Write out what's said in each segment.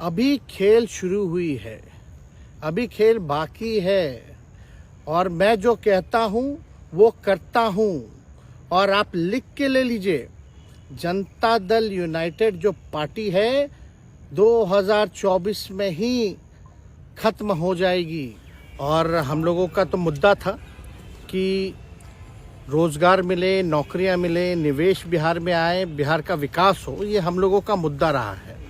अभी खेल शुरू हुई है, अभी खेल बाकी है और मैं जो कहता हूँ वो करता हूँ। और आप लिख के ले लीजिए, जनता दल यूनाइटेड जो पार्टी है 2024 में ही खत्म हो जाएगी। और हम लोगों का तो मुद्दा था कि रोजगार मिले, नौकरियां मिले, निवेश बिहार में आए, बिहार का विकास हो, ये हम लोगों का मुद्दा रहा है।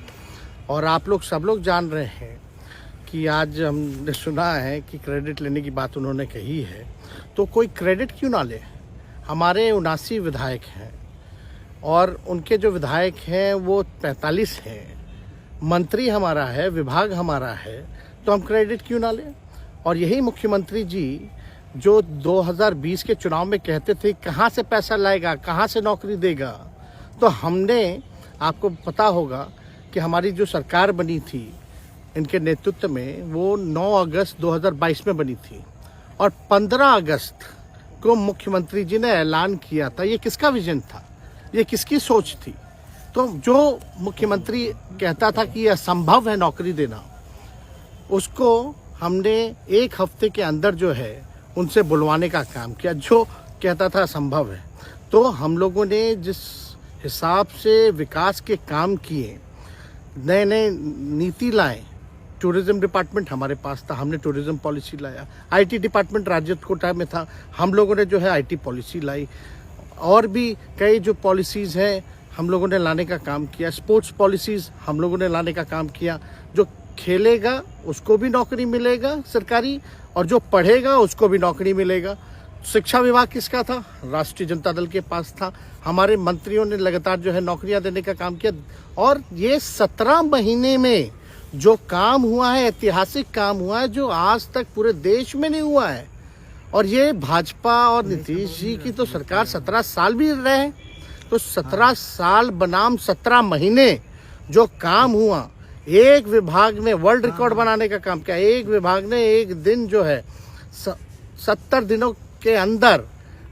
और आप लोग सब लोग जान रहे हैं कि आज हमने सुना है कि क्रेडिट लेने की बात उन्होंने कही है, तो कोई क्रेडिट क्यों ना ले। हमारे 79 विधायक हैं और उनके जो विधायक हैं वो 45 हैं, मंत्री हमारा है, विभाग हमारा है, तो हम क्रेडिट क्यों ना लें। और यही मुख्यमंत्री जी जो 2020 के चुनाव में कहते थे कहाँ से पैसा लाएगा, कहाँ से नौकरी देगा, तो हमने, आपको पता होगा कि हमारी जो सरकार बनी थी इनके नेतृत्व में, वो 9 अगस्त 2022 में बनी थी और 15 अगस्त को मुख्यमंत्री जी ने ऐलान किया था। ये किसका विजन था, ये किसकी सोच थी। तो जो मुख्यमंत्री कहता था कि यह असंभव है नौकरी देना, उसको हमने एक हफ्ते के अंदर जो है उनसे बुलवाने का काम किया, जो कहता था असंभव है। तो हम लोगों ने जिस हिसाब से विकास के काम किए, नए नए नीति लाए, टूरिज्म डिपार्टमेंट हमारे पास था, हमने टूरिज्म पॉलिसी लाया। आईटी डिपार्टमेंट राज्य कोटा में था, हम लोगों ने जो है आईटी पॉलिसी लाई। और भी कई जो पॉलिसीज़ हैं हम लोगों ने लाने का काम किया। स्पोर्ट्स पॉलिसीज़ हम लोगों ने लाने का काम किया। जो खेलेगा उसको भी नौकरी मिलेगा सरकारी, और जो पढ़ेगा उसको भी नौकरी मिलेगा। शिक्षा विभाग किसका था, राष्ट्रीय जनता दल के पास था। हमारे मंत्रियों ने लगातार जो है नौकरियां देने का काम किया। और ये 17 महीने में जो काम हुआ है, ऐतिहासिक काम हुआ है, जो आज तक पूरे देश में नहीं हुआ है। और ये भाजपा और नीतीश जी की तो सरकार 17 साल भी रहे, तो 17 साल बनाम 17 महीने जो काम हुआ, एक विभाग ने वर्ल्ड रिकॉर्ड बनाने का काम किया। एक विभाग ने एक दिन जो है 70 दिनों के अंदर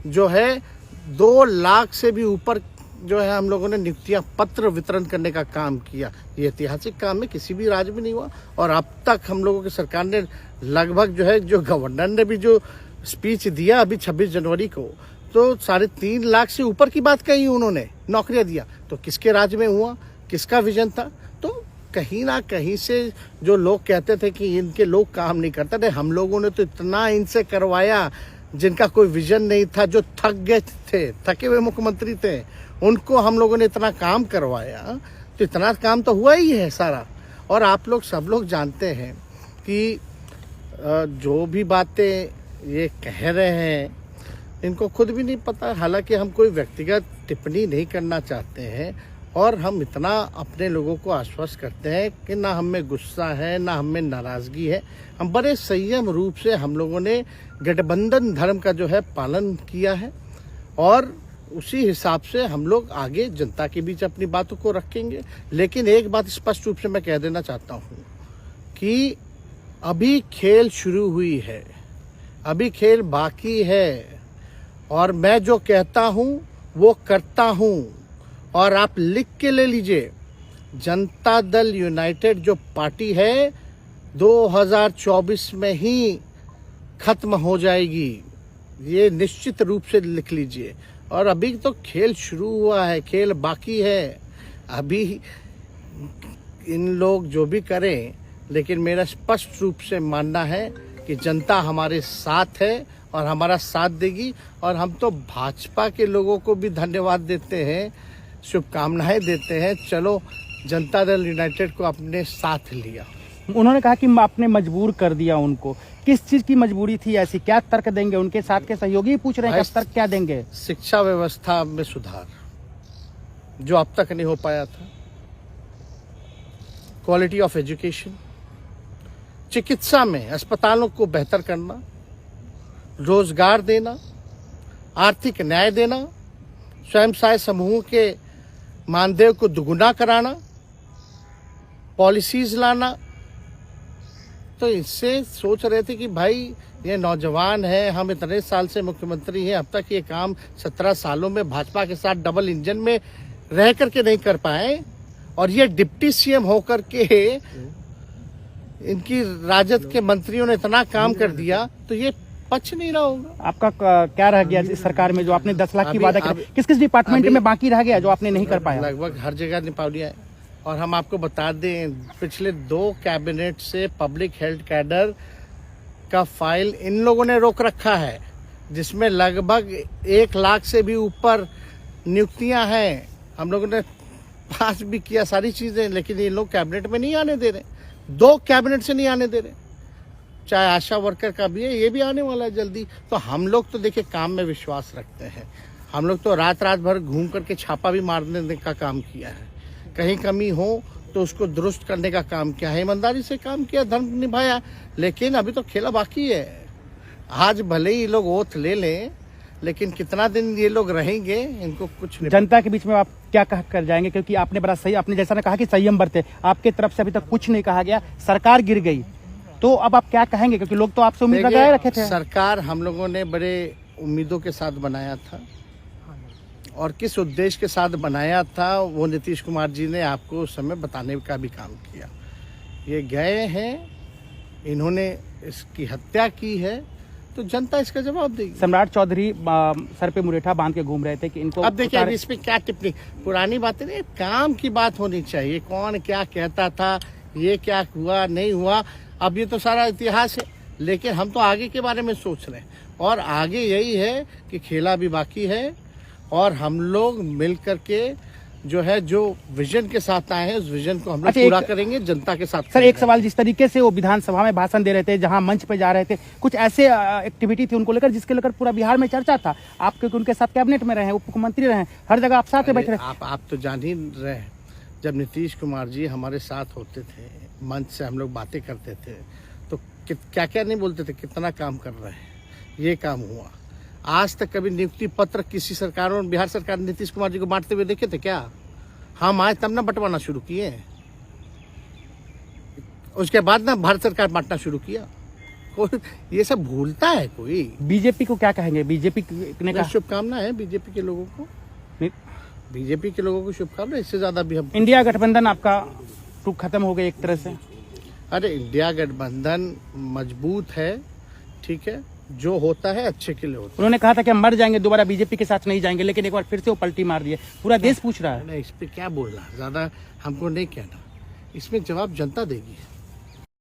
जो है 2 लाख से भी ऊपर जो है हम लोगों ने नियुक्तियां पत्र वितरण करने का काम किया। ये ऐतिहासिक काम है, किसी भी राज्य में नहीं हुआ। और अब तक हम लोगों की सरकार ने लगभग जो है, जो गवर्नर ने भी जो स्पीच दिया अभी 26 जनवरी को, तो 3.5 लाख से ऊपर की बात कही उन्होंने, नौकरियां दिया। तो किसके राज्य में हुआ, किसका विजन था। तो कहीं ना कहीं से जो लोग कहते थे कि इनके लोग काम नहीं करते थे, हम लोगों ने तो इतना इनसे करवाया जिनका कोई विजन नहीं था, जो थक गए थे, थके हुए मुख्यमंत्री थे, उनको हम लोगों ने इतना काम करवाया। तो इतना काम तो हुआ ही है सारा। और आप लोग सब लोग जानते हैं कि जो भी बातें ये कह रहे हैं इनको खुद भी नहीं पता। हालांकि हम कोई व्यक्तिगत टिप्पणी नहीं करना चाहते हैं और हम इतना अपने लोगों को आश्वस्त करते हैं कि ना हम में गुस्सा है, ना हम में नाराज़गी है। हम बड़े संयम रूप से हम लोगों ने गठबंधन धर्म का जो है पालन किया है और उसी हिसाब से हम लोग आगे जनता के बीच अपनी बातों को रखेंगे। लेकिन एक बात स्पष्ट रूप से मैं कह देना चाहता हूँ कि अभी खेल शुरू हुई है, अभी खेल बाकी है और मैं जो कहता हूँ वो करता हूँ। और आप लिख के ले लीजिए, जनता दल यूनाइटेड जो पार्टी है 2024 में ही खत्म हो जाएगी, ये निश्चित रूप से लिख लीजिए। और अभी तो खेल शुरू हुआ है, खेल बाकी है। अभी इन लोग जो भी करें, लेकिन मेरा स्पष्ट रूप से मानना है कि जनता हमारे साथ है और हमारा साथ देगी। और हम तो भाजपा के लोगों को भी धन्यवाद देते हैं, शुभकामनाएं देते हैं। चलो, जनता दल यूनाइटेड को अपने साथ लिया। उन्होंने कहा कि आपने मजबूर कर दिया उनको। किस चीज की मजबूरी थी ऐसी, क्या तर्क देंगे? उनके साथ के सहयोगी पूछ रहे हैं, तर्क क्या देंगे? शिक्षा व्यवस्था में सुधार जो अब तक नहीं हो पाया था, क्वालिटी ऑफ एजुकेशन, चिकित्सा में अस्पतालों को बेहतर करना, रोजगार देना, आर्थिक न्याय देना, स्वयं सहायता समूह के मानदेय को दुगुना कराना, पॉलिसीज लाना। तो इससे सोच रहे थे कि भाई ये नौजवान है, हम इतने साल से मुख्यमंत्री हैं, अब तक ये काम 17 सालों में भाजपा के साथ डबल इंजन में रह करके नहीं कर पाए, और ये डिप्टी सीएम होकर के इनकी राजद के मंत्रियों ने इतना काम कर दिया तो ये पच नहीं रहा होगा। आपका क्या रह गया इस सरकार में जो आपने 10 लाख की वादा किया, किस किस डिपार्टमेंट में बाकी रह गया जो आपने नहीं कर पाया? लगभग हर जगह निपा लिया है। और हम आपको बता दें, पिछले 2 कैबिनेट से पब्लिक हेल्थ कैडर का फाइल इन लोगों ने रोक रखा है, जिसमें लगभग 1 लाख से भी ऊपर नियुक्तियां हैं। हम लोगों ने पास भी किया सारी चीजें, लेकिन ये लोग कैबिनेट में नहीं आने दे रहे। 2 कैबिनेट से नहीं आने दे रहे। चाहे आशा वर्कर का भी है, ये भी आने वाला है जल्दी। तो हम लोग तो देखिए काम में विश्वास रखते हैं। हम लोग तो रात भर घूम करके छापा भी मारने का काम किया है। कहीं कमी हो तो उसको दुरुस्त करने का काम किया है, ईमानदारी से काम किया, धर्म निभाया। लेकिन अभी तो खेला बाकी है। आज भले ही लोग ओथ ले लें, लेकिन कितना दिन ये लोग रहेंगे, इनको कुछ नहीं। जनता के बीच में आप क्या कह कर जाएंगे? क्योंकि आपने बड़ा सही, आपने जैसा ने कहा कि संयम बरते, आपके तरफ से अभी तक कुछ नहीं कहा गया, सरकार गिर गई, तो अब आप क्या कहेंगे? क्योंकि लोग तो आपसे उम्मीद लगाए रखे थे। सरकार हम लोगों ने बड़े उम्मीदों के साथ बनाया था, और किस उद्देश्य के साथ बनाया था वो नीतीश कुमार जी ने आपको उस समय बताने का भी काम किया। ये गए हैं, इन्होंने इसकी हत्या की है, तो जनता इसका जवाब देगी। सम्राट चौधरी सर पे मुरेठा बांध के घूम रहे थे कि इनको अब देखिए इस पे क्या टिप्पणी, पुरानी बातें नहीं, काम की बात होनी चाहिए। कौन क्या कहता था, ये क्या हुआ नहीं हुआ, अब ये तो सारा इतिहास है। लेकिन हम तो आगे के बारे में सोच रहे हैं, और आगे यही है कि खेला भी बाकी है, और हम लोग मिल करके जो है, जो विजन के साथ आए हैं, उस विजन को हम लोग पूरा करेंगे जनता के साथ। सर एक सवाल, जिस तरीके से वो विधानसभा में भाषण दे रहे थे, जहां मंच पे जा रहे थे, कुछ ऐसे एक्टिविटी थी उनको लेकर जिसके लेकर पूरा बिहार में चर्चा था। आप क्योंकि उनके साथ कैबिनेट में रहे हैं, उप मुख्यमंत्री रहे हैं, हर जगह आप साथ में बैठे रहे। आप तो जान ही रहे हैं, जब नीतीश कुमार जी हमारे साथ होते थे, मंच से हम लोग बातें करते थे, तो क्या क्या नहीं बोलते थे, कितना काम कर रहे हैं, ये काम हुआ। आज तक कभी नियुक्ति पत्र किसी सरकारों, बिहार सरकार नीतीश कुमार जी को बांटते हुए देखे थे क्या? हम आए तब ना बंटवाना शुरू किए, उसके बाद ना भारत सरकार बांटना शुरू किया। कोई ये सब भूलता है कोई? बीजेपी को क्या कहेंगे? बीजेपी ने कहा शुभकामना है बीजेपी के लोगों को, बीजेपी के लोगों को शुभकामना। इससे ज्यादा भी हम, इंडिया गठबंधन आपका टूक खत्म हो गई एक तरह से। अरे इंडिया गठबंधन मजबूत है, ठीक है, जो होता है अच्छे के लिए होता है। उन्होंने कहा था कि हम मर जाएंगे, दोबारा बीजेपी के साथ नहीं जाएंगे, लेकिन एक बार फिर से वो पलटी मार दिए। पूरा देश पूछ रहा है। इस पे क्या बोलना, ज्यादा हमको नहीं कहना, इसमें जवाब जनता देगी।